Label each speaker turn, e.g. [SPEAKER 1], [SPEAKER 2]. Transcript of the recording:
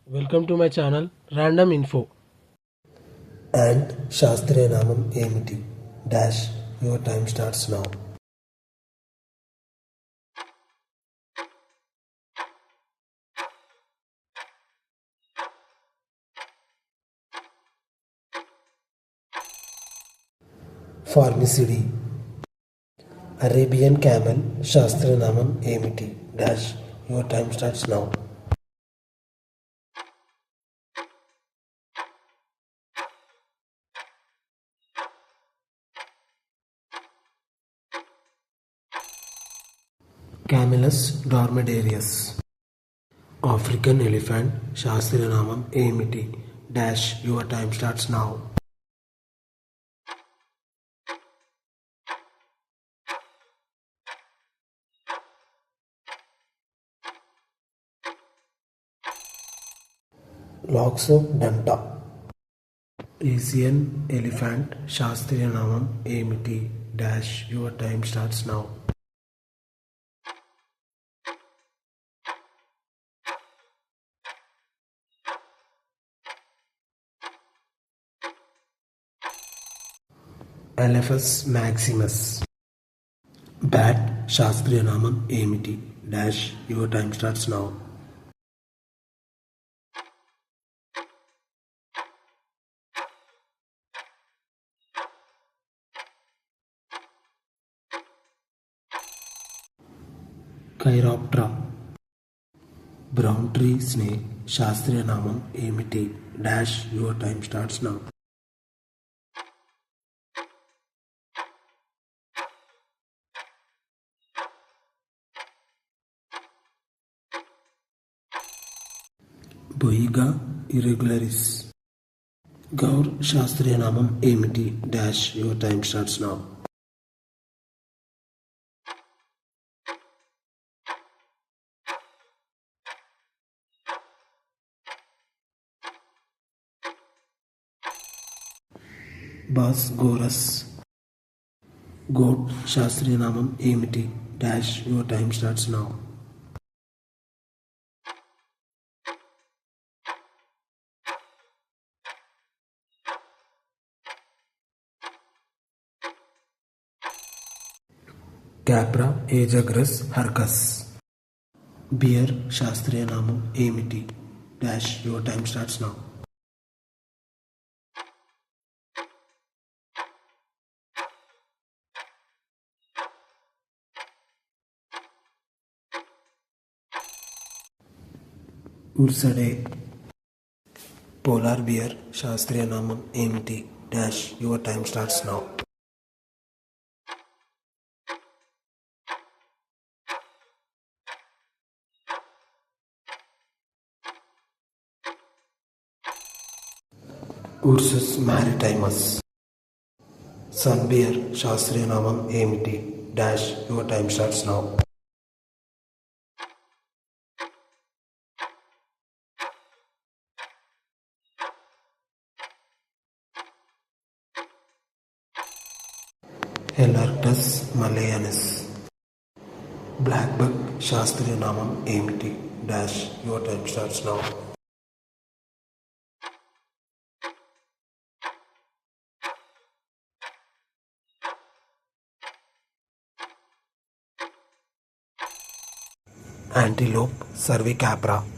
[SPEAKER 1] Welcome to my channel Random Info.
[SPEAKER 2] And శాస్త్రీయనామం ఏమిటి? Dash your time starts now. Formicidae. Arabian camel శాస్త్రీయనామం ఏమిటి? Dash your time starts now. Camelus dromedarius. African elephant శాస్త్రీయనామం ఏమిటి? Dash your time starts now. Loxodonta. Asian elephant శాస్త్రీయనామం ఏమిటి? Dash your time starts now. Elephas maximus. Bat శాస్త్రీయనామం ఏమిటి? Dash your time starts now. Chiroptera. Brown tree snake శాస్త్రీయనామం ఏమిటి? Dash your time starts now. Boiga irregularis. Gaur శాస్త్రీయనామం ఏమిటి? Dash your time starts now. Bos gaurus. Goat శాస్త్రీయనామం ఏమిటి? Dash your time starts now. Capra aegagrus hircus. Bear శాస్త్రీయనామం ఏమిటి? Dash your time starts now. Ursidae. Polar bear శాస్త్రీయనామం ఏమిటి? Dash your time starts now. Ursus maritimus. Sun bear శాస్త్రీయనామం ఏమిటి? Dash your time starts now. Helarctos malayanus. Blackbuck శాస్త్రీయనామం ఏమిటి? Dash your time starts now. Antelope సర్వికాప్రా.